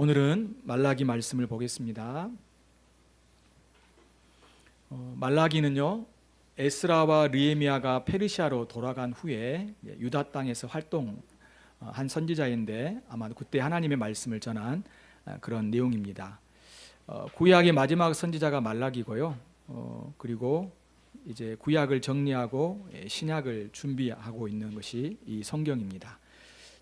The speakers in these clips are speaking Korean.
오늘은 말라기 말씀을 보겠습니다. 말라기는요, 에스라와 느헤미야가 페르시아로 돌아간 후에 유다 땅에서 활동한 선지자인데 아마 그때 하나님의 말씀을 전한 그런 내용입니다. 구약의 마지막 선지자가 말라기고요. 그리고 이제 구약을 정리하고 신약을 준비하고 있는 것이 이 성경입니다.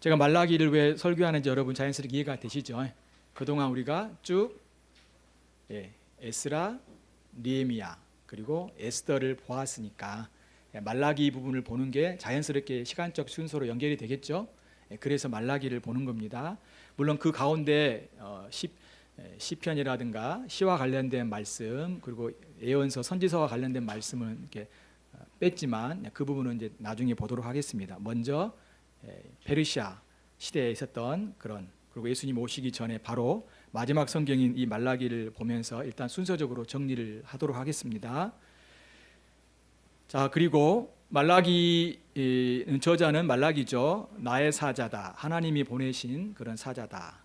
제가 말라기를 왜 설교하는지 여러분 자연스럽게 이해가 되시죠? 그동안 우리가 쭉 에스라, 느헤미야 그리고 에스더를 보았으니까 말라기 부분을 보는 게 자연스럽게 시간적 순서로 연결이 되겠죠. 그래서 말라기를 보는 겁니다. 물론 그 가운데 시편이라든가 시와 관련된 말씀 그리고 예언서, 선지서와 관련된 말씀은 이렇게 뺐지만 그 부분은 이제 나중에 보도록 하겠습니다. 먼저 페르시아 시대에 있었던 그런, 그리고 예수님 오시기 전에 바로 마지막 성경인 이 말라기를 보면서 일단 순서적으로 정리를 하도록 하겠습니다. 자, 그리고 말라기 저자는 말라기죠. 나의 사자다. 하나님이 보내신 그런 사자다.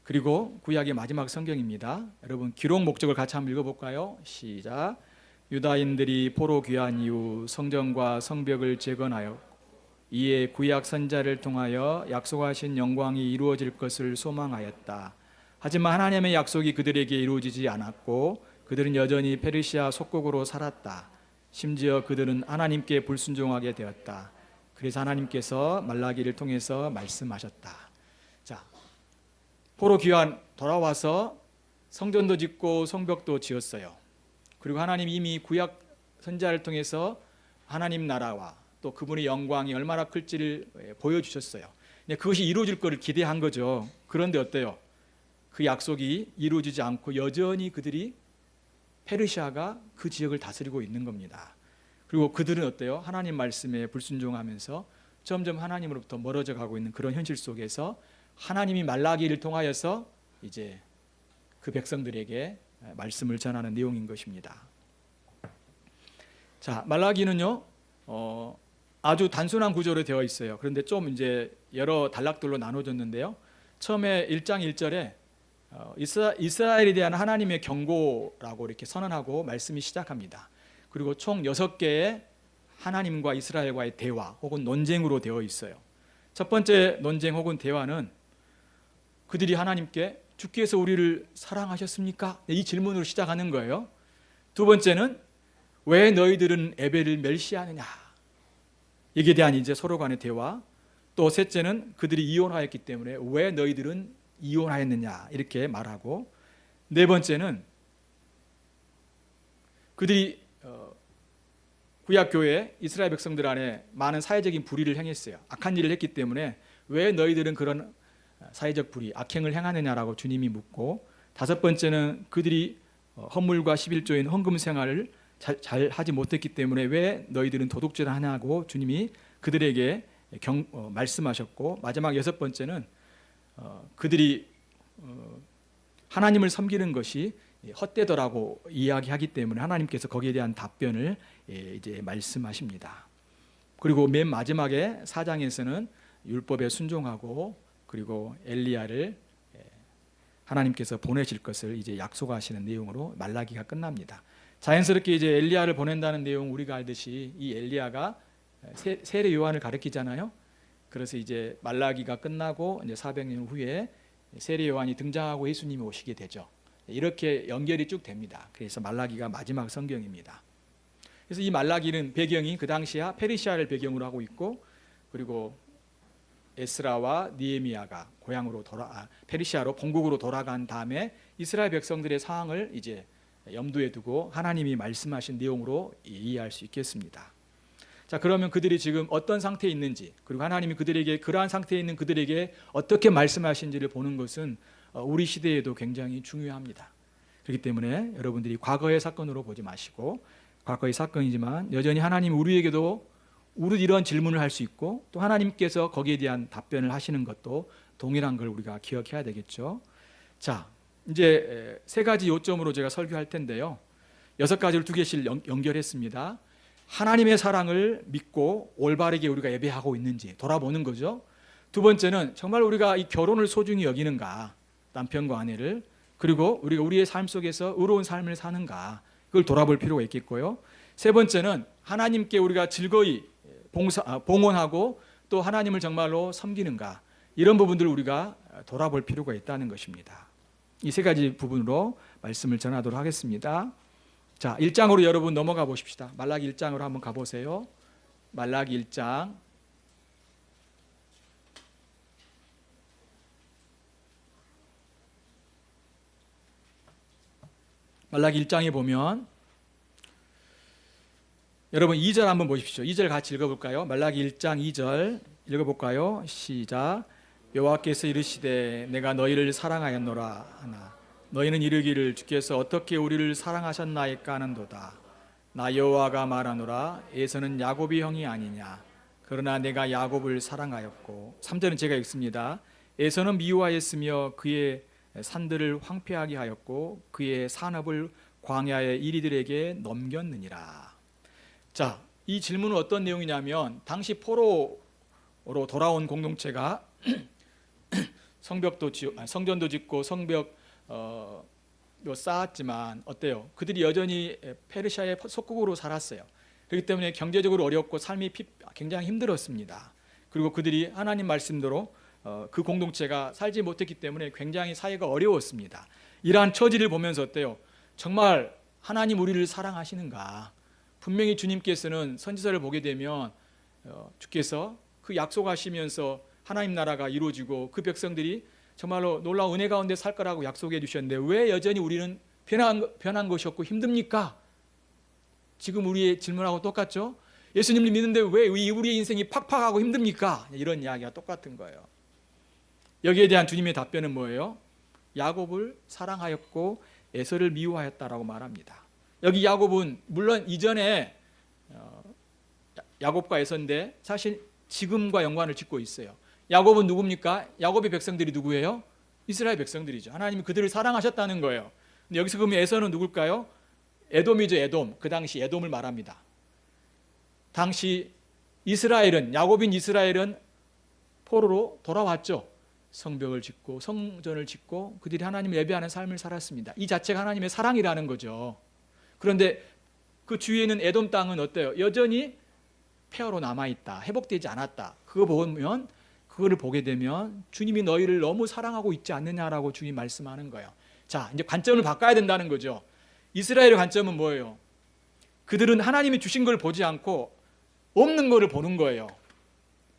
그리고 구약의 마지막 성경입니다. 여러분 기록 목적을 같이 한번 읽어볼까요? 시작. 유다인들이 포로 귀환 이후 성전과 성벽을 재건하여 이에 구약 선자를 통하여 약속하신 영광이 이루어질 것을 소망하였다. 하지만 하나님의 약속이 그들에게 이루어지지 않았고 그들은 여전히 페르시아 속국으로 살았다. 심지어 그들은 하나님께 불순종하게 되었다. 그래서 하나님께서 말라기를 통해서 말씀하셨다. 자, 포로 귀환 돌아와서 성전도 짓고 성벽도 지었어요. 그리고 하나님 이미 구약 선자를 통해서 하나님 나라와 또 그분의 영광이 얼마나 클지를 보여주셨어요. 그것이 이루어질 것을 기대한 거죠. 그런데 어때요? 그 약속이 이루어지지 않고 여전히 그들이 페르시아가 그 지역을 다스리고 있는 겁니다. 그리고 그들은 어때요? 하나님 말씀에 불순종하면서 점점 하나님으로부터 멀어져 가고 있는 그런 현실 속에서 하나님이 말라기를 통하여서 이제 그 백성들에게 말씀을 전하는 내용인 것입니다. 자, 말라기는요, 아주 단순한 구조로 되어 있어요. 그런데 좀 이제 여러 단락들로 나눠졌는데요. 처음에 1장 1절에 이스라엘에 대한 하나님의 경고라고 이렇게 선언하고 말씀이 시작합니다. 그리고 총 6개의 하나님과 이스라엘과의 대화 혹은 논쟁으로 되어 있어요. 첫 번째 논쟁 혹은 대화는 그들이 하나님께 주께서 우리를 사랑하셨습니까? 이 질문으로 시작하는 거예요. 두 번째는 왜 너희들은 에벨을 멸시하느냐? 이에 대한 이제 서로 간의 대화. 또 셋째는 그들이 이혼하였기 때문에 왜 너희들은 이혼하였느냐 이렇게 말하고, 네 번째는 그들이 구약교회 이스라엘 백성들 안에 많은 사회적인 불의를 행했어요. 악한 일을 했기 때문에 왜 너희들은 그런 사회적 불의, 악행을 행하느냐라고 주님이 묻고, 다섯 번째는 그들이 헌물과 11조인 헌금 생활을 잘 하지 못했기 때문에 왜 너희들은 도둑질을 하냐고 주님이 그들에게 말씀하셨고, 마지막 여섯 번째는 그들이 하나님을 섬기는 것이 헛되더라고 이야기하기 때문에 하나님께서 거기에 대한 답변을 이제 말씀하십니다. 그리고 맨 마지막에 4장에서는 율법에 순종하고 그리고 엘리야를 하나님께서 보내실 것을 이제 약속하시는 내용으로 말라기가 끝납니다. 자연스럽게 이제 엘리야를 보낸다는 내용 우리가 알듯이 이 엘리야가 세례 요한을 가리키잖아요. 그래서 이제 말라기가 끝나고 이제 400년 후에 세례 요한이 등장하고 예수님이 오시게 되죠. 이렇게 연결이 쭉 됩니다. 그래서 말라기가 마지막 성경입니다. 그래서 이 말라기는 배경이 그 당시야 페르시아를 배경으로 하고 있고, 그리고 에스라와 느헤미야가 고향으로 페르시아로 본국으로 돌아간 다음에 이스라엘 백성들의 상황을 이제 염두에 두고 하나님이 말씀하신 내용으로 이해할 수 있겠습니다. 자, 그러면 그들이 지금 어떤 상태에 있는지, 그리고 하나님이 그들에게 그러한 상태에 있는 그들에게 어떻게 말씀하신지를 보는 것은 우리 시대에도 굉장히 중요합니다. 그렇기 때문에 여러분들이 과거의 사건으로 보지 마시고, 과거의 사건이지만 여전히 하나님 우리에게도 이런 질문을 할 수 있고 또 하나님께서 거기에 대한 답변을 하시는 것도 동일한 걸 우리가 기억해야 되겠죠. 자, 이제 세 가지 요점으로 제가 설교할 텐데요. 6가지를 2개씩 연결했습니다. 하나님의 사랑을 믿고 올바르게 우리가 예배하고 있는지 돌아보는 거죠. 두 번째는 정말 우리가 이 결혼을 소중히 여기는가, 남편과 아내를, 그리고 우리가 우리의 삶 속에서 의로운 삶을 사는가, 그걸 돌아볼 필요가 있겠고요. 세 번째는 하나님께 우리가 즐거이 봉헌하고 또 하나님을 정말로 섬기는가, 이런 부분들을 우리가 돌아볼 필요가 있다는 것입니다. 이 세 가지 부분으로 말씀을 전하도록 하겠습니다. 자, 1장으로 여러분 넘어가 보십시다. 말라기 1장으로 한번 가보세요. 말라기 1장. 말라기 1장에 보면 여러분 2절 한번 보십시오. 2절 같이 읽어볼까요? 말라기 1장 2절 읽어볼까요? 시작. 여호와께서 이르시되 내가 너희를 사랑하였노라 하나 너희는 이르기를 주께서 어떻게 우리를 사랑하셨나이까 하는도다. 나 여호와가 말하노라 에서는 야곱이 형이 아니냐. 그러나 내가 야곱을 사랑하였고 3절은 제가 읽습니다. 에서는 미워하였으며 그의 산들을 황폐하게 하였고 그의 산업을 광야의 이리들에게 넘겼느니라. 자, 이 질문은 어떤 내용이냐면 당시 포로로 돌아온 공동체가 성전도 짓고 성벽 쌓았지만 어때요? 그들이 여전히 페르시아의 속국으로 살았어요. 그렇기 때문에 경제적으로 어렵고 삶이 굉장히 힘들었습니다. 그리고 그들이 하나님 말씀대로 그 공동체가 살지 못했기 때문에 굉장히 사회가 어려웠습니다. 이러한 처지를 보면서 어때요? 정말 하나님 우리를 사랑하시는가? 분명히 주님께서는 선지서를 보게 되면 주께서 그 약속하시면서 하나님 나라가 이루어지고 그 백성들이 정말로 놀라운 은혜 가운데 살 거라고 약속해 주셨는데 왜 여전히 우리는 변한 것이 없고 힘듭니까? 지금 우리의 질문하고 똑같죠? 예수님을 믿는데 왜 우리의 인생이 팍팍하고 힘듭니까? 이런 이야기가 똑같은 거예요. 여기에 대한 주님의 답변은 뭐예요? 야곱을 사랑하였고 에서를 미워하였다라고 말합니다. 여기 야곱은 물론 이전에 야곱과 에서인데 사실 지금과 연관을 짓고 있어요. 야곱은 누굽니까? 야곱의 백성들이 누구예요? 이스라엘 백성들이죠. 하나님이 그들을 사랑하셨다는 거예요. 근데 여기서 그러면 에서는 누굴까요? 에돔이죠. 에돔. 그 당시 에돔을 말합니다. 당시 이스라엘은 야곱인 이스라엘은 포로로 돌아왔죠. 성벽을 짓고 성전을 짓고 그들이 하나님을 예배하는 삶을 살았습니다. 이 자체가 하나님의 사랑이라는 거죠. 그런데 그 주위에 있는 에돔 땅은 어때요? 여전히 폐허로 남아있다. 회복되지 않았다. 그거를 보게 되면 주님이 너희를 너무 사랑하고 있지 않느냐라고 주님 말씀하는 거예요. 자, 이제 관점을 바꿔야 된다는 거죠. 이스라엘의 관점은 뭐예요? 그들은 하나님이 주신 걸 보지 않고 없는 거를 보는 거예요.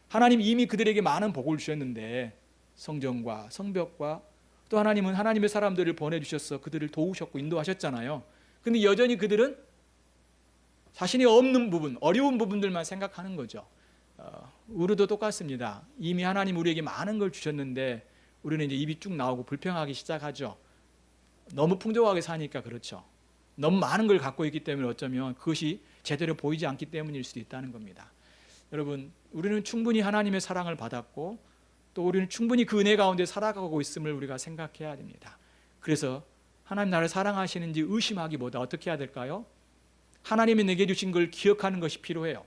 하나님이 이미 그들에게 많은 복을 주셨는데 성전과 성벽과 또 하나님은 하나님의 사람들을 보내주셔서 그들을 도우셨고 인도하셨잖아요. 근데 여전히 그들은 자신이 없는 부분, 어려운 부분들만 생각하는 거죠. 우리도 똑같습니다. 이미 하나님 우리에게 많은 걸 주셨는데 우리는 이제 입이 쭉 나오고 불평하기 시작하죠. 너무 풍족하게 사니까 그렇죠. 너무 많은 걸 갖고 있기 때문에 어쩌면 그것이 제대로 보이지 않기 때문일 수도 있다는 겁니다. 여러분, 우리는 충분히 하나님의 사랑을 받았고 또 우리는 충분히 그 은혜 가운데 살아가고 있음을 우리가 생각해야 됩니다. 그래서 하나님 나를 사랑하시는지 의심하기보다 어떻게 해야 될까요? 하나님이 내게 주신 걸 기억하는 것이 필요해요.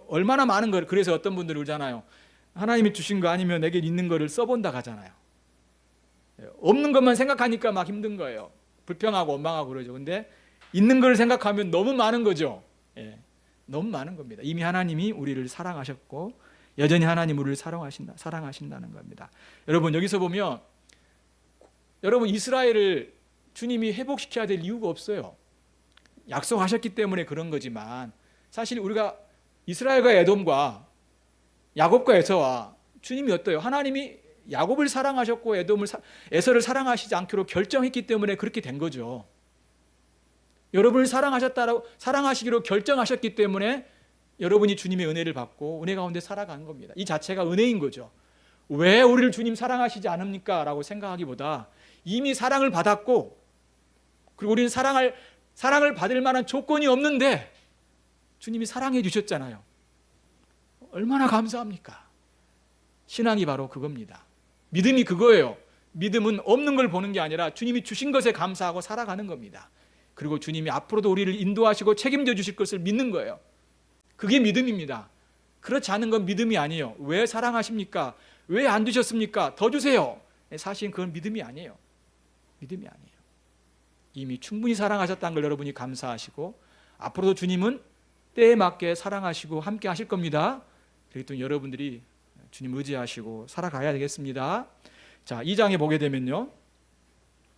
얼마나 많은 걸, 그래서 어떤 분들이 그러잖아요. 하나님이 주신 거 아니면 내게 있는 거를 써본다 하잖아요. 없는 것만 생각하니까 막 힘든 거예요. 불평하고 원망하고 그러죠. 근데 있는 걸 생각하면 너무 많은 거죠. 너무 많은 겁니다. 이미 하나님이 우리를 사랑하셨고 여전히 하나님 우리를 사랑하신다는 겁니다. 여러분, 여기서 보면 여러분 이스라엘을 주님이 회복시켜야 될 이유가 없어요. 약속하셨기 때문에 그런 거지만 사실 우리가 이스라엘과 에돔과 야곱과 에서와 주님이 어때요? 하나님이 야곱을 사랑하셨고 에서를 사랑하시지 않기로 결정했기 때문에 그렇게 된 거죠. 여러분을 사랑하시기로 결정하셨기 때문에 여러분이 주님의 은혜를 받고 은혜 가운데 살아가는 겁니다. 이 자체가 은혜인 거죠. 왜 우리를 주님 사랑하시지 않습니까? 라고 생각하기보다 이미 사랑을 받았고 그리고 우리는 사랑을 받을 만한 조건이 없는데 주님이 사랑해 주셨잖아요. 얼마나 감사합니까? 신앙이 바로 그겁니다. 믿음이 그거예요. 믿음은 없는 걸 보는 게 아니라 주님이 주신 것에 감사하고 살아가는 겁니다. 그리고 주님이 앞으로도 우리를 인도하시고 책임져 주실 것을 믿는 거예요. 그게 믿음입니다. 그렇지 않은 건 믿음이 아니에요. 왜 사랑하십니까? 왜 안 주셨습니까? 더 주세요. 사실은 그건 믿음이 아니에요. 믿음이 아니에요. 이미 충분히 사랑하셨다는 걸 여러분이 감사하시고 앞으로도 주님은 때에 맞게 사랑하시고 함께 하실 겁니다. 그렇기 때문에 여러분들이 주님 의지하시고 살아가야 되겠습니다. 자, 2장에 보게 되면요.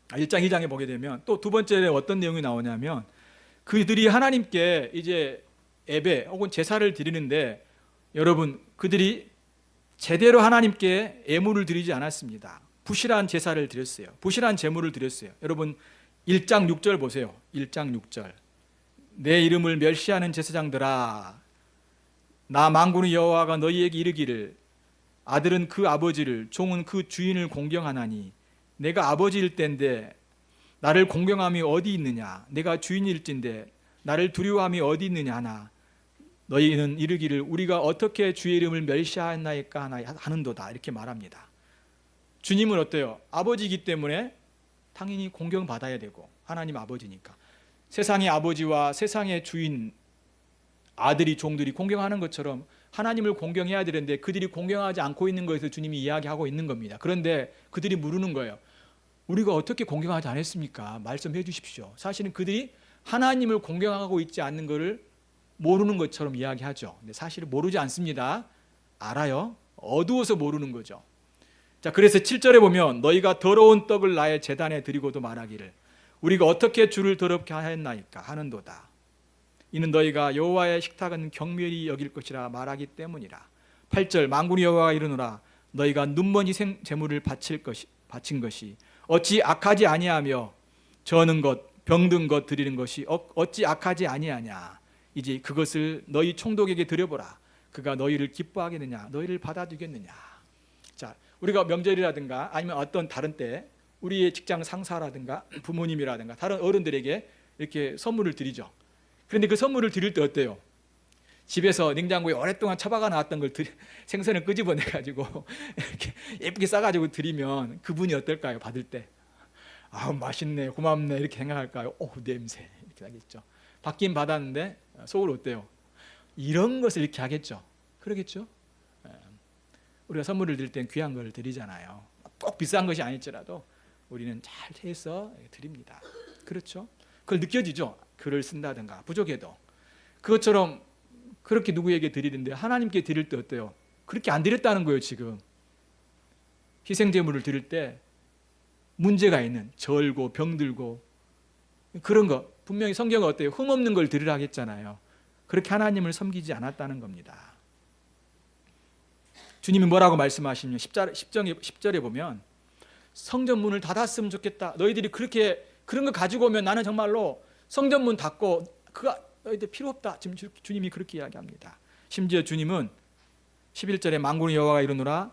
1장 2장에 보게 되면 또 두 번째에 어떤 내용이 나오냐면 그들이 하나님께 이제 예배 혹은 제사를 드리는데 여러분 그들이 제대로 하나님께 예물을 드리지 않았습니다. 부실한 제사를 드렸어요. 부실한 제물을 드렸어요. 여러분 1장 6절 보세요. 1장 6절. 내 이름을 멸시하는 제사장들아 나 만군의 여호와가 너희에게 이르기를 아들은 그 아버지를 종은 그 주인을 공경하나니 내가 아버지일 때인데 나를 공경함이 어디 있느냐 내가 주인일진데 나를 두려워함이 어디 있느냐 하나 너희는 이르기를 우리가 어떻게 주의 이름을 멸시하나이까 하는도다 이렇게 말합니다. 주님은 어때요? 아버지이기 때문에 당연히 공경받아야 되고 하나님 아버지니까 세상의 아버지와 세상의 주인 아들이 종들이 공경하는 것처럼 하나님을 공경해야 되는데 그들이 공경하지 않고 있는 것에서 주님이 이야기하고 있는 겁니다. 그런데 그들이 물으는 거예요. 우리가 어떻게 공경하지 않았습니까? 말씀해 주십시오. 사실은 그들이 하나님을 공경하고 있지 않는 것을 모르는 것처럼 이야기하죠. 근데 사실은 모르지 않습니다. 알아요. 어두워서 모르는 거죠. 자, 그래서 7절에 보면 너희가 더러운 떡을 나의 제단에 드리고도 말하기를 우리가 어떻게 주를 더럽게 하였나이까 하는도다. 이는 너희가 여호와의 식탁은 경멸히 여길 것이라 말하기 때문이라. 8절 만군의 여호와가 이르노라 너희가 눈먼이 제물을 바친 것이 어찌 악하지 아니하며 저는 것 병든 것 드리는 것이 어찌 악하지 아니하냐. 이제 그것을 너희 총독에게 드려보라. 그가 너희를 기뻐하겠느냐 너희를 받아주겠느냐. 자, 우리가 명절이라든가 아니면 어떤 다른 때 우리의 직장 상사라든가 부모님이라든가 다른 어른들에게 이렇게 선물을 드리죠. 그런데 그 선물을 드릴 때 어때요? 집에서 냉장고에 오랫동안 처박아 놨던 걸 생선을 끄집어내가지고 이렇게 예쁘게 싸가지고 드리면 그분이 어떨까요? 받을 때 아 맛있네 고맙네 이렇게 생각할까요? 오 냄새 이렇게 하겠죠. 받긴 받았는데 속으로 어때요? 이런 것을 이렇게 하겠죠. 그러겠죠. 우리가 선물을 드릴 땐 귀한 걸 드리잖아요. 꼭 비싼 것이 아닐지라도 우리는 잘 해서 드립니다. 그렇죠? 그걸 느껴지죠. 글을 쓴다든가 부족해도 그것처럼 그렇게 누구에게 드리는데 하나님께 드릴 때 어때요? 그렇게 안 드렸다는 거예요. 지금 희생제물을 드릴 때 문제가 있는 절고 병들고 그런 거 분명히 성경은 어때요? 흠없는 걸 드리라 하겠잖아요. 그렇게 하나님을 섬기지 않았다는 겁니다. 주님이 뭐라고 말씀하시냐면 10절에 보면 성전문을 닫았으면 좋겠다. 너희들이 그렇게 그런 거 가지고 오면 나는 정말로 성전문 닫고 그가 너희들 필요 없다. 지금 주님이 그렇게 이야기합니다. 심지어 주님은 11절에 만군의 여호와가 이르노라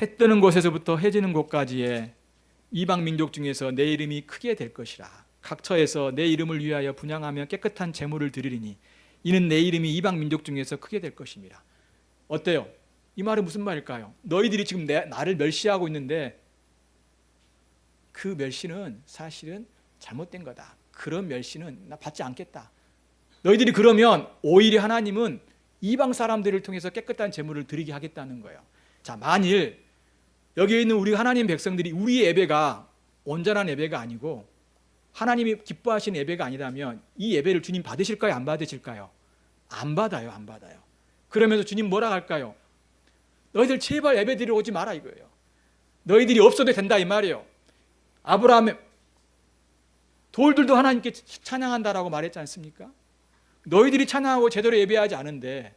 해 뜨는 곳에서부터 해 지는 곳까지의 이방 민족 중에서 내 이름이 크게 될 것이라. 각처에서 내 이름을 위하여 분향하며 깨끗한 제물을 드리리니 이는 내 이름이 이방 민족 중에서 크게 될 것입니다. 어때요? 이 말은 무슨 말일까요? 너희들이 지금 나를 멸시하고 있는데 그 멸시는 사실은 잘못된 거다. 그런 멸시는 나 받지 않겠다. 너희들이 그러면 오히려 하나님은 이방 사람들을 통해서 깨끗한 제물을 드리게 하겠다는 거예요. 자, 만일 여기에 있는 우리 하나님 백성들이 우리의 예배가 온전한 예배가 아니고 하나님이 기뻐하시는 예배가 아니라면 이 예배를 주님 받으실까요? 안 받으실까요? 안 받아요. 안 받아요. 그러면서 주님 뭐라 할까요? 너희들 제발 예배 드리러 오지 마라 이거예요. 너희들이 없어도 된다 이 말이에요. 아브라함의 돌들도 하나님께 찬양한다라고 말했지 않습니까? 너희들이 찬양하고 제대로 예배하지 않은데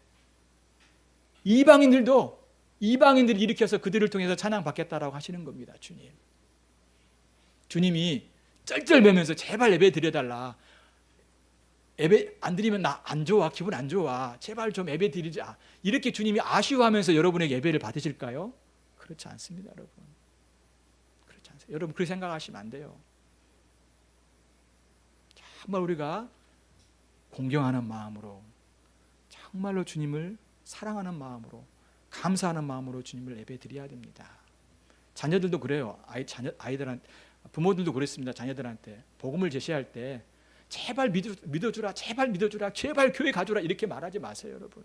이방인들이 일으켜서 그들을 통해서 찬양받겠다라고 하시는 겁니다. 주님이 쩔쩔매면서 제발 예배 드려달라. 예배 안 드리면 나 안 좋아. 기분 안 좋아. 제발 좀 예배 드리자. 이렇게 주님이 아쉬워하면서 여러분에게 예배를 받으실까요? 그렇지 않습니다, 여러분. 그렇지 않습니다. 여러분 그렇게 생각하시면 안 돼요. 정말 우리가 공경하는 마음으로 정말로 주님을 사랑하는 마음으로 감사하는 마음으로 주님을 예배 드려야 됩니다. 자녀들도 그래요. 아이들한테 부모들도 그랬습니다. 자녀들한테 복음을 제시할 때 제발 믿어주라, 제발 믿어주라, 제발 교회 가주라 이렇게 말하지 마세요, 여러분.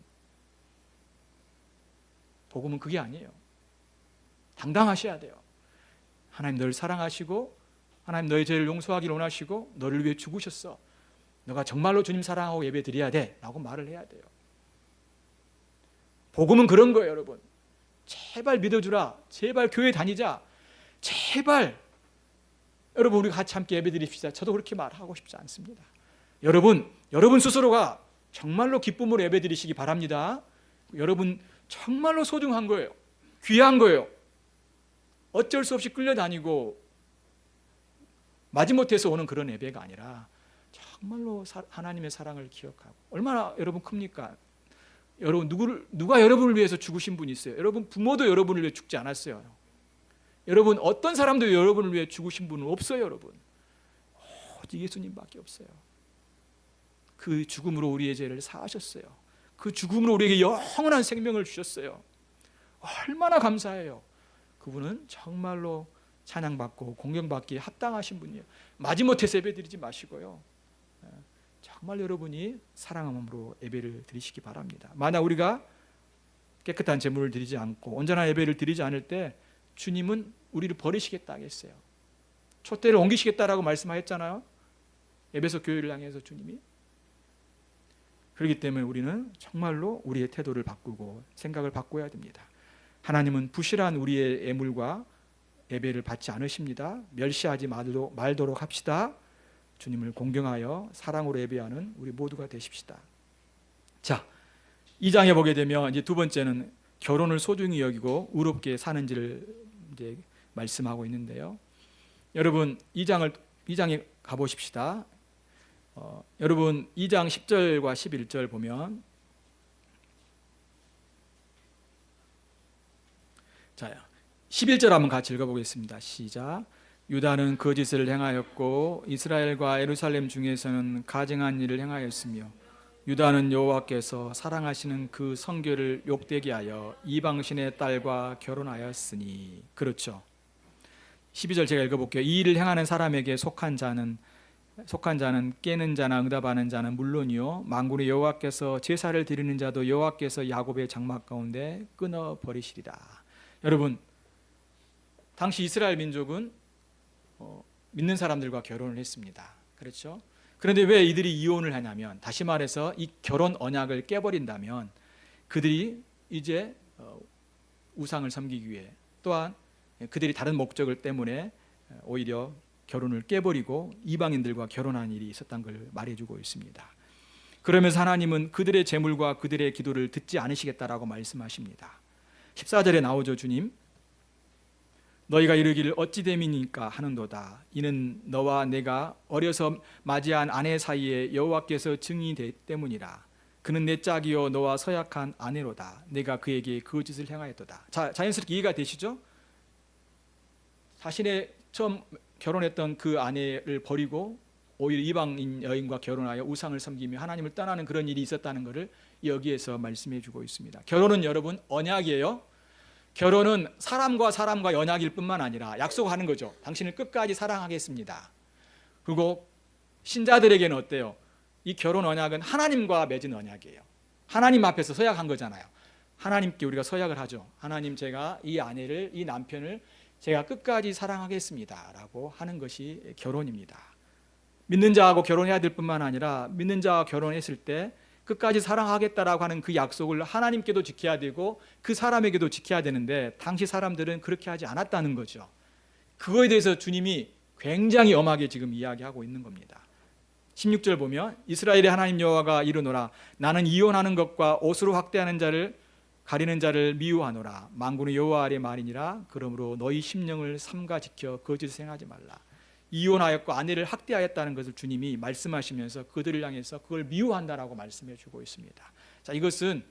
복음은 그게 아니에요. 당당하셔야 돼요. 하나님 너를 사랑하시고 하나님 너의 죄를 용서하기를 원하시고 너를 위해 죽으셨어. 너가 정말로 주님 사랑하고 예배 드려야 돼 라고 말을 해야 돼요. 복음은 그런 거예요, 여러분. 제발 믿어주라. 제발 교회 다니자. 제발 여러분 우리 같이 함께 예배 드립시다. 저도 그렇게 말하고 싶지 않습니다. 여러분 스스로가 정말로 기쁨으로 예배 드리시기 바랍니다. 여러분 정말로 소중한 거예요. 귀한 거예요. 어쩔 수 없이 끌려다니고 마지못해서 오는 그런 예배가 아니라 정말로 하나님의 사랑을 기억하고 얼마나 여러분 큽니까? 여러분 누가 여러분을 위해서 죽으신 분이 있어요? 여러분 부모도 여러분을 위해 죽지 않았어요. 여러분 어떤 사람도 여러분을 위해 죽으신 분은 없어요. 여러분 오직 예수님밖에 없어요. 그 죽음으로 우리의 죄를 사하셨어요. 그 죽음으로 우리에게 영원한 생명을 주셨어요. 얼마나 감사해요. 그분은 정말로 찬양받고 공경받기에 합당하신 분이에요. 마지못해서 예배드리지 마시고요. 정말 여러분이 사랑함으로 예배를 드리시기 바랍니다. 만약 우리가 깨끗한 제물을 드리지 않고 온전한 예배를 드리지 않을 때 주님은 우리를 버리시겠다 했어요. 촛대를 옮기시겠다라고 말씀하셨잖아요. 에베소 교회를 향해서 주님이. 그렇기 때문에 우리는 정말로 우리의 태도를 바꾸고 생각을 바꿔야 됩니다. 하나님은 부실한 우리의 예물과 예배를 받지 않으십니다. 멸시하지 말도록 합시다. 주님을 공경하여 사랑으로 예배하는 우리 모두가 되십시다. 자, 2장에 보게 되면 이제 두 번째는 결혼을 소중히 여기고 의롭게 사는지를 이제 말씀하고 있는데요. 여러분 2장에 가보십시다. 여러분 2장 10절과 11절 보면 자 11절 한번 같이 읽어보겠습니다. 시작. 유다는 거짓을 행하였고 이스라엘과 예루살렘 중에서는 가증한 일을 행하였으며 유다는 여호와께서 사랑하시는 그 성결을 욕되게 하여 이방신의 딸과 결혼하였으니. 그렇죠. 12절 제가 읽어볼게요. 이 일을 행하는 사람에게 속한 자는 깨는 자나 응답하는 자는 물론이요 만군의 여호와께서 제사를 드리는 자도 여호와께서 야곱의 장막 가운데 끊어버리시리라. 여러분 당시 이스라엘 민족은 믿는 사람들과 결혼을 했습니다. 그렇죠? 그런데 왜 이들이 이혼을 하냐면, 다시 말해서 이 결혼 언약을 깨버린다면 그들이 이제 우상을 섬기기 위해, 또한 그들이 다른 목적을 때문에 오히려 결혼을 깨버리고 이방인들과 결혼한 일이 있었던 걸 말해주고 있습니다. 그러면서 하나님은 그들의 재물과 그들의 기도를 듣지 않으시겠다라고 말씀하십니다. 14절에 나오죠. 주님 너희가 이르기를 어찌 됨이니까 하는도다. 이는 너와 내가 어려서 맞이한 아내 사이에 여호와께서 증인이 되기 때문이라. 그는 내 짝이요 너와 서약한 아내로다. 내가 그에게 거짓을 행하였도다. 자, 자연스럽게 이해가 되시죠? 자신의 처음 결혼했던 그 아내를 버리고 오히려 이방인 여인과 결혼하여 우상을 섬기며 하나님을 떠나는 그런 일이 있었다는 것을 여기에서 말씀해 주고 있습니다. 결혼은 여러분 언약이에요. 결혼은 사람과 언약일 뿐만 아니라 약속하는 거죠. 당신을 끝까지 사랑하겠습니다. 그리고 신자들에게는 어때요? 이 결혼 언약은 하나님과 맺은 언약이에요. 하나님 앞에서 서약한 거잖아요. 하나님께 우리가 서약을 하죠. 하나님, 제가 이 아내를, 이 남편을 제가 끝까지 사랑하겠습니다 라고 하는 것이 결혼입니다. 믿는 자하고 결혼해야 될 뿐만 아니라 믿는 자와 결혼했을 때 끝까지 사랑하겠다라고 하는 그 약속을 하나님께도 지켜야 되고 그 사람에게도 지켜야 되는데, 당시 사람들은 그렇게 하지 않았다는 거죠. 그거에 대해서 주님이 굉장히 엄하게 지금 이야기하고 있는 겁니다. 16절 보면 이스라엘의 하나님 여호와가 이르노라. 나는 이혼하는 것과 옷으로 확대하는 자를 가리는 자를 미워하노라. 만군의 여호와 아래 말이니라. 그러므로 너희 심령을 삼가 지켜 거짓을 행하지 말라. 이혼하였고 아내를 학대하였다는 것을 주님이 말씀하시면서 그들을 향해서 그걸 미워한다라고 말씀해 주고 있습니다. 자, 이것은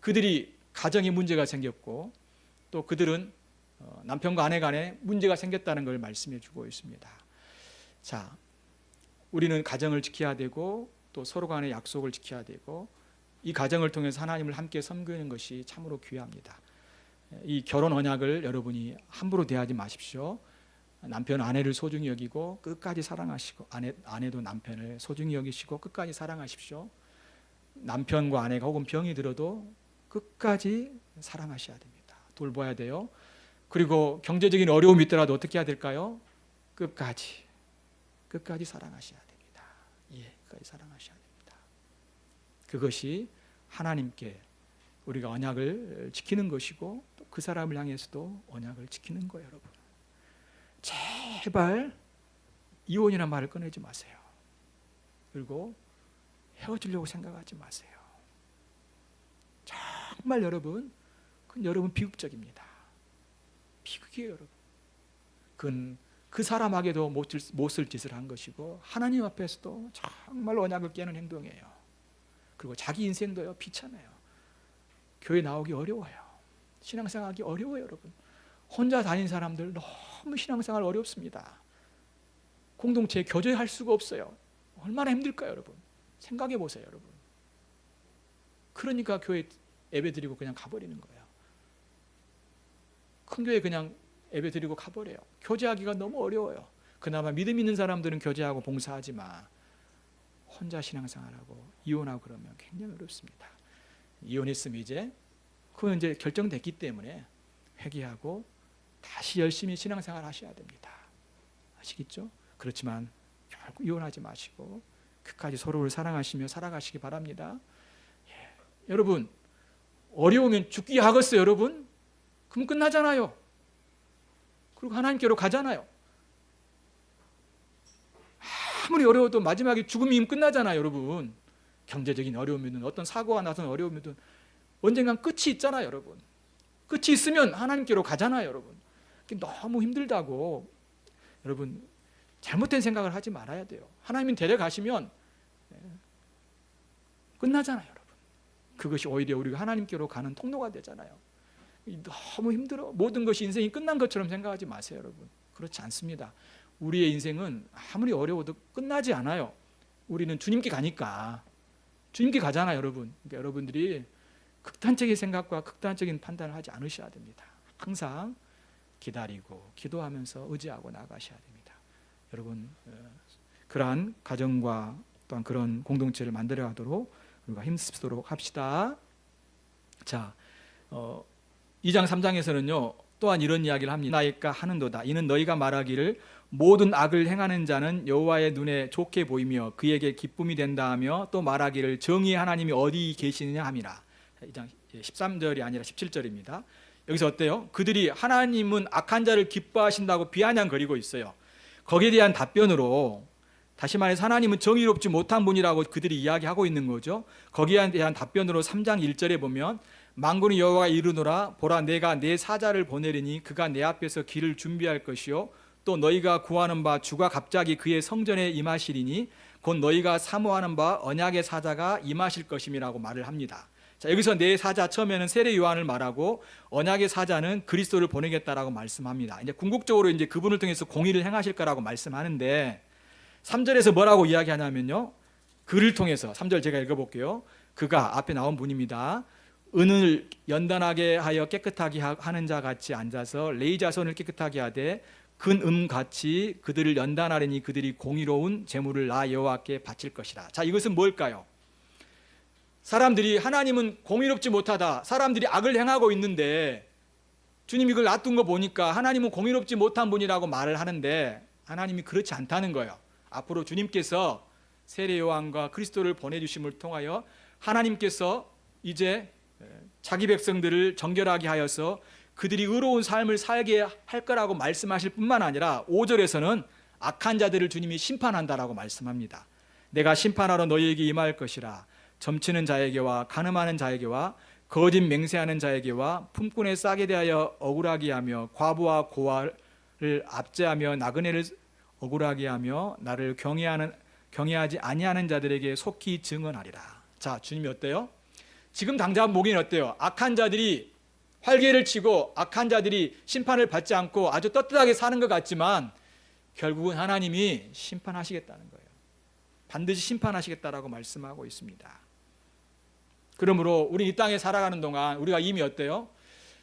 그들이 가정에 문제가 생겼고 또 그들은 남편과 아내 간에 문제가 생겼다는 걸 말씀해 주고 있습니다. 자, 우리는 가정을 지켜야 되고 또 서로 간의 약속을 지켜야 되고 이 가정을 통해서 하나님을 함께 섬기는 것이 참으로 귀합니다. 이 결혼 언약을 여러분이 함부로 대하지 마십시오. 남편은 아내를 소중히 여기고 끝까지 사랑하시고 아내도 남편을 소중히 여기시고 끝까지 사랑하십시오. 남편과 아내가 혹은 병이 들어도 끝까지 사랑하셔야 됩니다. 돌봐야 돼요. 그리고 경제적인 어려움이 있더라도 어떻게 해야 될까요? 끝까지 사랑하셔야 됩니다. 예, 끝까지 사랑하셔야 됩니다. 그것이 하나님께 우리가 언약을 지키는 것이고 또 그 사람을 향해서도 언약을 지키는 거예요, 여러분. 제발 이혼이라는 말을 꺼내지 마세요. 그리고 헤어지려고 생각하지 마세요. 정말 여러분, 그건 여러분 비극적입니다. 비극이에요, 여러분. 그건 그 사람에게도 못 쓸 짓을 한 것이고 하나님 앞에서도 정말 언약을 깨는 행동이에요. 그리고 자기 인생도요, 비참해요. 교회 나오기 어려워요. 신앙생활하기 어려워요, 여러분. 혼자 다닌 사람들 너무 신앙생활 어렵습니다. 공동체에 교제할 수가 없어요. 얼마나 힘들까요, 여러분? 생각해 보세요, 여러분. 그러니까 교회 예배 드리고 그냥 가버리는 거예요. 큰 교회 그냥 예배 드리고 가버려요. 교제하기가 너무 어려워요. 그나마 믿음 있는 사람들은 교제하고 봉사하지만 혼자 신앙생활하고 이혼하고 그러면 굉장히 어렵습니다. 이혼했으면 이제 그건 이제 결정됐기 때문에 회개하고 다시 열심히 신앙생활 하셔야 됩니다. 아시겠죠? 그렇지만 결국 이혼하지 마시고 끝까지 서로를 사랑하시며 살아가시기 바랍니다. 예. 여러분, 어려우면 죽기 하겠어요, 여러분? 그럼 끝나잖아요. 그리고 하나님께로 가잖아요. 아무리 어려워도 마지막에 죽음이면 끝나잖아요, 여러분. 경제적인 어려움이든 어떤 사고가 나서 어려움이든 언젠간 끝이 있잖아요, 여러분. 끝이 있으면 하나님께로 가잖아요, 여러분. 너무 힘들다고 여러분 잘못된 생각을 하지 말아야 돼요. 하나님이 데려가시면 끝나잖아요, 여러분. 그것이 오히려 우리가 하나님께로 가는 통로가 되잖아요. 너무 힘들어. 모든 것이 인생이 끝난 것처럼 생각하지 마세요, 여러분. 그렇지 않습니다. 우리의 인생은 아무리 어려워도 끝나지 않아요. 우리는 주님께 가니까. 주님께 가잖아요, 여러분. 그러니까 여러분들이 극단적인 생각과 극단적인 판단을 하지 않으셔야 됩니다. 항상 기다리고 기도하면서 의지하고 나가셔야 됩니다. 여러분, 그러한 가정과 또한 그런 공동체를 만들어가도록 우리가 힘쓰도록 합시다. 자, 2장 3장에서는요 또한 이런 이야기를 합니다. 나이까 하는도다. 이는 너희가 말하기를 모든 악을 행하는 자는 여호와의 눈에 좋게 보이며 그에게 기쁨이 된다 하며 또 말하기를 정의의 하나님이 어디 계시느냐 함이라. 2장 13절이 아니라 17절입니다. 여기서 어때요? 그들이 하나님은 악한 자를 기뻐하신다고 비아냥거리고 있어요. 거기에 대한 답변으로, 다시 말해서 하나님은 정의롭지 못한 분이라고 그들이 이야기하고 있는 거죠. 거기에 대한 답변으로 3장 1절에 보면 만군의 여호와가 이르노라 보라 내가 내 사자를 보내리니 그가 내 앞에서 길을 준비할 것이요 또 너희가 구하는 바 주가 갑자기 그의 성전에 임하시리니 곧 너희가 사모하는 바 언약의 사자가 임하실 것임이라고 말을 합니다. 자, 여기서 내 사자 처음에는 세례 요한을 말하고 언약의 사자는 그리스도를 보내겠다라고 말씀합니다. 이제 궁극적으로 이제 그분을 통해서 공의를 행하실 거라고 말씀하는데 3절에서 뭐라고 이야기하냐면요. 그를 통해서 3절 제가 읽어볼게요. 그가 앞에 나온 분입니다. 은을 연단하게 하여 깨끗하게 하는 자 같이 앉아서 레위 자손을 깨끗하게 하되 근음같이 그들을 연단하려니 그들이 공의로운 제물을 나 여호와께 바칠 것이라. 자, 이것은 뭘까요? 사람들이 하나님은 공의롭지 못하다, 사람들이 악을 행하고 있는데 주님이 이걸 놔둔 거 보니까 하나님은 공의롭지 못한 분이라고 말을 하는데 하나님이 그렇지 않다는 거예요. 앞으로 주님께서 세례 요한과 그리스도를 보내주심을 통하여 하나님께서 이제 자기 백성들을 정결하게 하여서 그들이 의로운 삶을 살게 할 거라고 말씀하실 뿐만 아니라 5절에서는 악한 자들을 주님이 심판한다라고 말씀합니다. 내가 심판하러 너희에게 임할 것이라. 점치는 자에게와 가늠하는 자에게와 거짓 맹세하는 자에게와 품꾼에 싸게 대하여 억울하게 하며 과부와 고아를 압제하며 나그네를 억울하게 하며 나를 경외하지 아니하는 자들에게 속히 증언하리라. 자, 주님이 어때요? 지금 당장 보기엔 어때요? 악한 자들이 활개를 치고 악한 자들이 심판을 받지 않고 아주 떳떳하게 사는 것 같지만 결국은 하나님이 심판하시겠다는 거예요. 반드시 심판하시겠다라고 말씀하고 있습니다. 그러므로 우리 이 땅에 살아가는 동안 우리가 이미 어때요?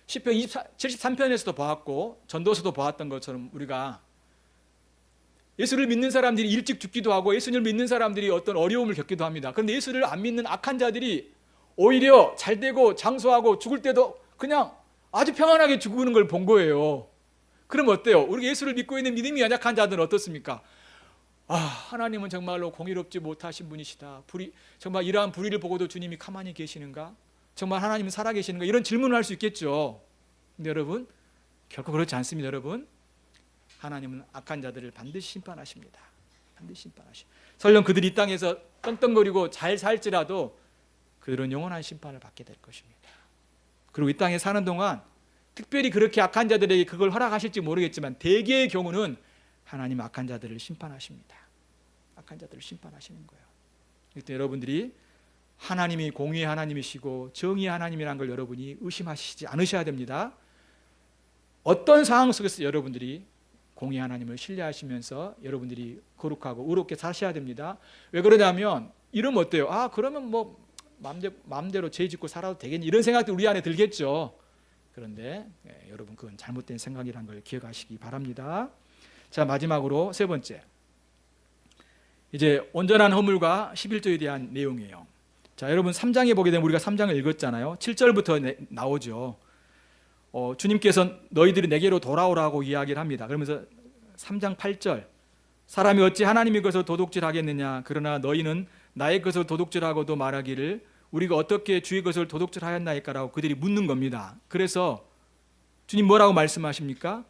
시편 73편에서도 보았고 전도서도 보았던 것처럼 우리가 예수를 믿는 사람들이 일찍 죽기도 하고 예수님을 믿는 사람들이 어떤 어려움을 겪기도 합니다. 그런데 예수를 안 믿는 악한 자들이 오히려 잘 되고 장수하고 죽을 때도 그냥 아주 평안하게 죽는 걸 본 거예요. 그럼 어때요? 우리 예수를 믿고 있는 믿음이 연약한 자들은 어떻습니까? 하나님은 정말로 공의롭지 못하신 분이시다. 정말 이러한 불의를 보고도 주님이 가만히 계시는가? 정말 하나님은 살아계시는가? 이런 질문을 할 수 있겠죠. 근데 여러분, 결코 그렇지 않습니다. 여러분, 하나님은 악한 자들을 반드시 심판하십니다. 반드시 심판하십니다. 설령 그들이 이 땅에서 떵떵거리고 잘 살지라도 그들은 영원한 심판을 받게 될 것입니다. 그리고 이 땅에 사는 동안 특별히 그렇게 악한 자들에게 그걸 허락하실지 모르겠지만 대개의 경우는 하나님 악한 자들을 심판하십니다. 악한 자들을 심판하시는 거예요. 이때 여러분들이 하나님이 공의의 하나님이시고 정의의 하나님이라는 걸 여러분이 의심하시지 않으셔야 됩니다. 어떤 상황 속에서 여러분들이 공의의 하나님을 신뢰하시면서 여러분들이 거룩하고 의롭게 사셔야 됩니다. 왜 그러냐면 이러면 어때요? 그러면 뭐 마음대로 죄 짓고 살아도 되겠니? 이런 생각도 우리 안에 들겠죠. 그런데 여러분 그건 잘못된 생각이라는 걸 기억하시기 바랍니다. 자, 마지막으로 세 번째, 이제 온전한 허물과 11조에 대한 내용이에요. 자, 여러분 3장에 보게 되면 우리가 3장을 읽었잖아요. 7절부터 나오죠. 주님께서 너희들이 내게로 돌아오라고 이야기를 합니다. 그러면서 3장 8절, 사람이 어찌 하나님의 것을 도둑질하겠느냐? 그러나 너희는 나의 것을 도둑질하고도 말하기를 우리가 어떻게 주의 것을 도둑질하였나이까라고 그들이 묻는 겁니다. 그래서 주님 뭐라고 말씀하십니까?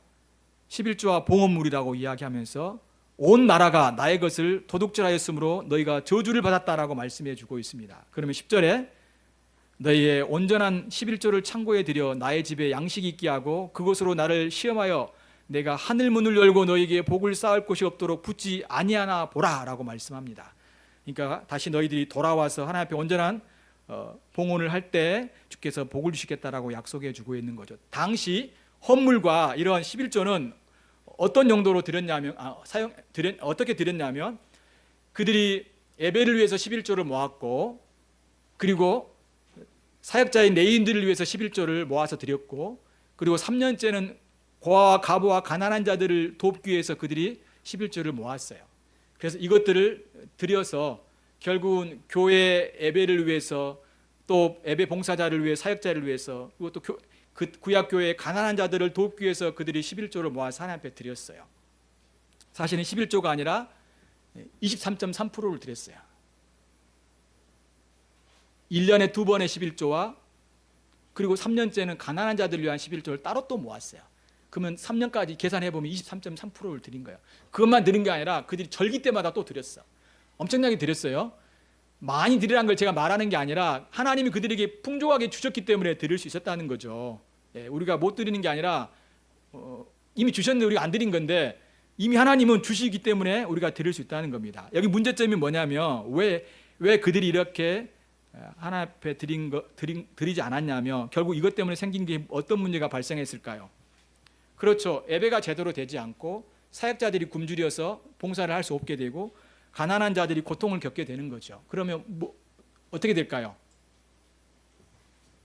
11조와 봉헌물이라고 이야기하면서 온 나라가 나의 것을 도둑질하였으므로 너희가 저주를 받았다라고 말씀해 주고 있습니다. 그러면 10절에 너희의 온전한 11조를 창고에 들여 나의 집에 양식이 있게 하고 그곳으로 나를 시험하여 내가 하늘 문을 열고 너희에게 복을 쌓을 곳이 없도록 붙지 아니하나 보라라고 말씀합니다. 그러니까 다시 너희들이 돌아와서 하나님 앞에 온전한 봉헌을 할 때 주께서 복을 주시겠다라고 약속해 주고 있는 거죠. 당시 헌물과 이러한 11조는 어떤 용도로 드렸냐면 어떻게 드렸냐면 그들이 예배를 위해서 11조를 모았고 그리고 사역자인 레위인들을 위해서 11조를 모아서 드렸고 그리고 3년째는 고아와 과부와 가난한 자들을 돕기 위해서 그들이 11조를 모았어요. 그래서 이것들을 드려서 결국은 교회 예배를 위해서 또 예배 봉사자를 위해 사역자를 위해서 그리고 또 그 구약교회의 가난한 자들을 돕기 위해서 그들이 11조를 모아서 하나님 앞에 드렸어요. 사실은 11조가 아니라 23.3%를 드렸어요. 1년에 2번의 11조와 그리고 3년째는 가난한 자들을 위한 11조를 따로 또 모았어요. 그러면 3년까지 계산해보면 23.3%를 드린 거예요. 그것만 드린 게 아니라 그들이 절기 때마다 또 드렸어. 엄청나게 드렸어요. 많이 드리라는 걸 제가 말하는 게 아니라 하나님이 그들에게 풍족하게 주셨기 때문에 드릴 수 있었다는 거죠. 우리가 못 드리는 게 아니라 이미 주셨는데 우리가 안 드린 건데 이미 하나님은 주시기 때문에 우리가 드릴 수 있다는 겁니다. 여기 문제점이 뭐냐면 왜 그들이 이렇게 하나님 앞에 드리지 않았냐면 결국 이것 때문에 생긴 게 어떤 문제가 발생했을까요? 그렇죠. 예배가 제대로 되지 않고 사역자들이 굶주려서 봉사를 할 수 없게 되고 가난한 자들이 고통을 겪게 되는 거죠. 그러면 어떻게 될까요?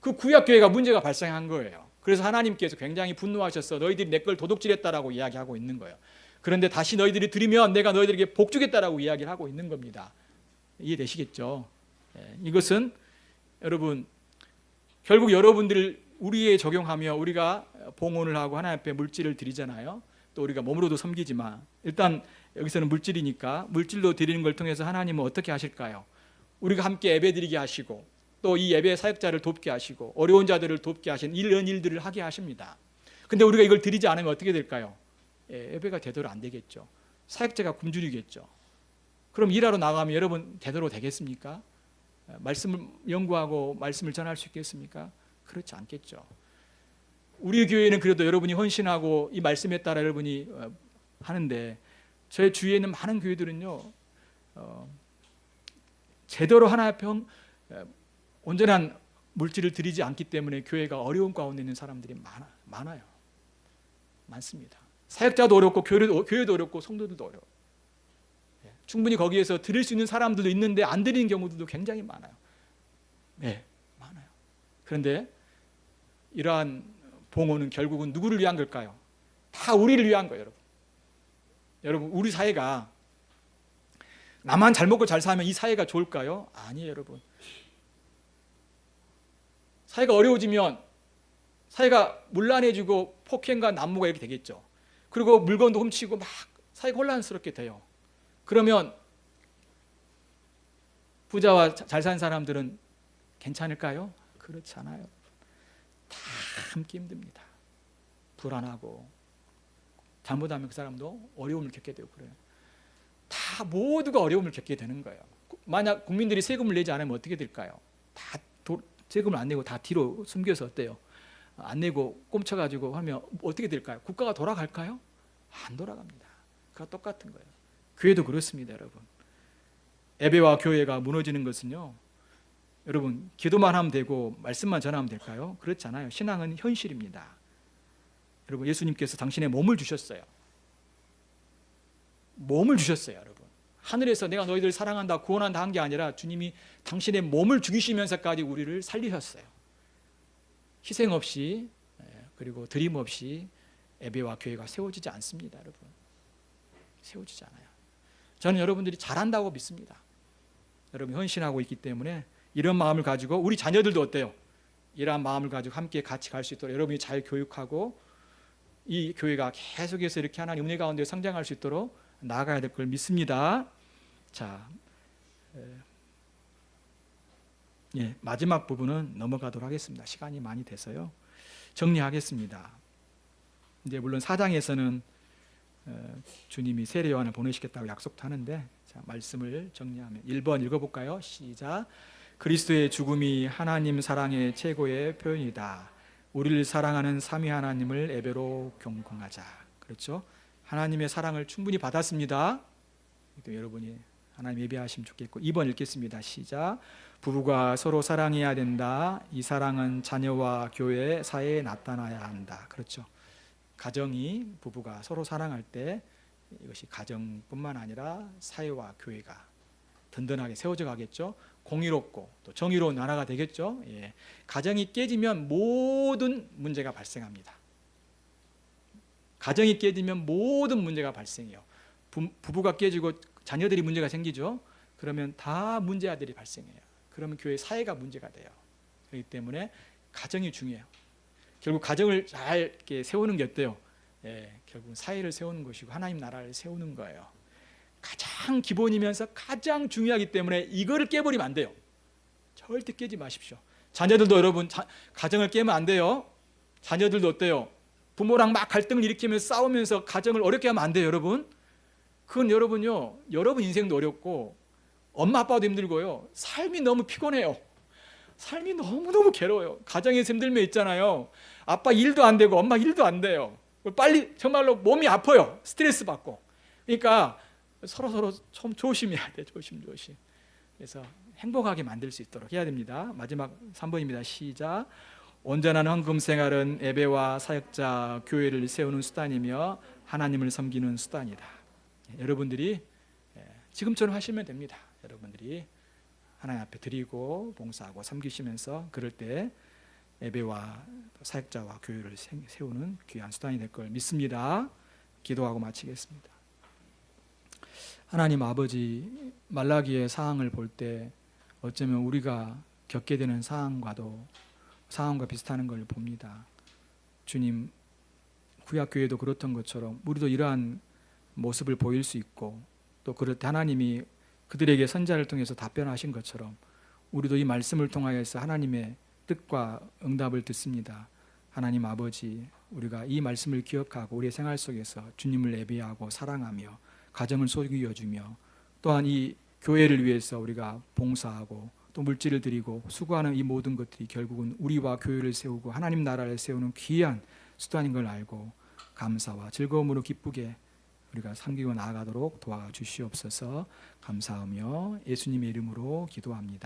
그 구약교회가 문제가 발생한 거예요. 그래서 하나님께서 굉장히 분노하셔서 너희들이 내 걸 도둑질했다라고 이야기하고 있는 거예요. 그런데 다시 너희들이 드리면 내가 너희들에게 복 주겠다라고 이야기를 하고 있는 겁니다. 이해되시겠죠? 이것은 여러분 결국 여러분들 우리에 적용하며 우리가 봉헌을 하고 하나님 앞에 물질을 드리잖아요. 또 우리가 몸으로도 섬기지만 일단 여기서는 물질이니까 물질로 드리는 걸 통해서 하나님은 어떻게 하실까요? 우리가 함께 예배드리게 하시고 또 이 예배 사역자를 돕게 하시고 어려운 자들을 돕게 하시는 이런 일들을 하게 하십니다. 근데 우리가 이걸 드리지 않으면 어떻게 될까요? 예배가 제대로 안 되겠죠. 사역자가 굶주리겠죠. 그럼 일하러 나가면 여러분 제대로 되겠습니까? 말씀을 연구하고 말씀을 전할 수 있겠습니까? 그렇지 않겠죠. 우리 교회는 그래도 여러분이 헌신하고 이 말씀에 따라 여러분이 하는데 저의 주위에 있는 많은 교회들은요 제대로 하나님 앞에 온전한 물질을 드리지 않기 때문에 교회가 어려운 가운데 있는 사람들이 많아요. 많습니다. 사역자도 어렵고 교회도 어렵고 성도들도 어려워. 충분히 거기에서 드릴 수 있는 사람들도 있는데 안 드리는 경우들도 굉장히 많아요. 네, 많아요. 그런데 이러한 봉헌은 결국은 누구를 위한 걸까요? 다 우리를 위한 거예요, 여러분. 여러분, 우리 사회가 나만 잘 먹고 잘 살면 이 사회가 좋을까요? 아니에요, 여러분. 사회가 어려워지면 사회가 문란해지고 폭행과 난무가 이렇게 되겠죠. 그리고 물건도 훔치고 막 사회가 혼란스럽게 돼요. 그러면 부자와 잘 사는 사람들은 괜찮을까요? 그렇지 않아요. 다 함께 힘듭니다. 불안하고 잘못하면 그 사람도 어려움을 겪게 되고 그래요. 다 모두가 어려움을 겪게 되는 거예요. 만약 국민들이 세금을 내지 않으면 어떻게 될까요? 다 세금을 안 내고 다 뒤로 숨겨서 어때요? 안 내고 꼼쳐가지고 하면 어떻게 될까요? 국가가 돌아갈까요? 안 돌아갑니다. 그가 똑같은 거예요. 교회도 그렇습니다, 여러분. 예배와 교회가 무너지는 것은요, 여러분 기도만 하면 되고 말씀만 전하면 될까요? 그렇지 않아요. 신앙은 현실입니다. 여러분 예수님께서 당신의 몸을 주셨어요. 몸을 주셨어요, 여러분. 하늘에서 내가 너희들 사랑한다, 구원한다 한 게 아니라 주님이 당신의 몸을 죽이시면서까지 우리를 살리셨어요. 희생 없이 그리고 드림 없이 예배와 교회가 세워지지 않습니다, 여러분. 세워지지 않아요. 저는 여러분들이 잘한다고 믿습니다. 여러분 헌신하고 있기 때문에 이런 마음을 가지고 우리 자녀들도 어때요? 이러한 마음을 가지고 함께 같이 갈 수 있도록 여러분이 잘 교육하고 이 교회가 계속해서 이렇게 하나님 은혜 가운데 성장할 수 있도록 나아가야 될 걸 믿습니다. 자, 마지막 부분은 넘어가도록 하겠습니다. 시간이 많이 돼서요. 정리하겠습니다. 이제 물론 4장에서는 주님이 세례 요한을 보내시겠다고 약속도 하는데, 자, 말씀을 정리하면 1번 읽어볼까요? 시작. 그리스도의 죽음이 하나님 사랑의 최고의 표현이다. 우리를 사랑하는 삼위 하나님을 예배로 경공하자. 그렇죠? 하나님의 사랑을 충분히 받았습니다. 또 여러분이 하나님 예배하시면 좋겠고, 2번 읽겠습니다. 시작. 부부가 서로 사랑해야 된다. 이 사랑은 자녀와 교회 사이에 나타나야 한다. 그렇죠? 가정이 부부가 서로 사랑할 때 이것이 가정뿐만 아니라 사회와 교회가 든든하게 세워져 가겠죠. 공의롭고 또 정의로운 나라가 되겠죠. 예. 가정이 깨지면 모든 문제가 발생합니다. 가정이 깨지면 모든 문제가 발생해요. 부부가 깨지고 자녀들이 문제가 생기죠. 그러면 다 문제아들이 발생해요. 그러면 교회 사회가 문제가 돼요. 그렇기 때문에 가정이 중요해요. 결국 가정을 잘 이렇게 세우는 게 어때요? 결국 사회를 세우는 것이고 하나님 나라를 세우는 거예요. 가장 기본이면서 가장 중요하기 때문에 이거를 깨버리면 안 돼요. 절대 깨지 마십시오. 자녀들도 여러분 가정을 깨면 안 돼요. 자녀들도 어때요? 부모랑 막 갈등을 일으키면서 싸우면서 가정을 어렵게 하면 안 돼요, 여러분. 그건 여러분요, 여러분 인생도 어렵고 엄마 아빠도 힘들고요, 삶이 너무 피곤해요. 삶이 너무너무 괴로워요. 가정에서 힘들면 있잖아요, 아빠 일도 안 되고 엄마 일도 안 돼요. 빨리 정말로 몸이 아파요. 스트레스 받고. 그러니까 서로 좀 조심해야 돼. 조심. 그래서 행복하게 만들 수 있도록 해야 됩니다. 마지막 3번입니다. 시작. 온전한 헌금 생활은 예배와 사역자 교회를 세우는 수단이며 하나님을 섬기는 수단이다. 여러분들이 지금처럼 하시면 됩니다. 여러분들이 하나님 앞에 드리고 봉사하고 섬기시면서 그럴 때 예배와 사역자와 교회를 세우는 귀한 수단이 될 걸 믿습니다. 기도하고 마치겠습니다. 하나님 아버지, 말라기의 상황을 볼 때 어쩌면 우리가 겪게 되는 상황과 비슷한 걸 봅니다. 주님, 구약교회도 그렇던 것처럼 우리도 이러한 모습을 보일 수 있고, 또 그럴 때 하나님이 그들에게 선자를 통해서 답변하신 것처럼 우리도 이 말씀을 통하여서 하나님의 뜻과 응답을 듣습니다. 하나님 아버지, 우리가 이 말씀을 기억하고 우리의 생활 속에서 주님을 예배하고 사랑하며 가정을 소유해주며 또한 이 교회를 위해서 우리가 봉사하고 또 물질을 드리고 수고하는 이 모든 것들이 결국은 우리와 교회를 세우고 하나님 나라를 세우는 귀한 수단인 걸 알고 감사와 즐거움으로 기쁘게 우리가 섬기고 나아가도록 도와주시옵소서. 감사하며 예수님의 이름으로 기도합니다.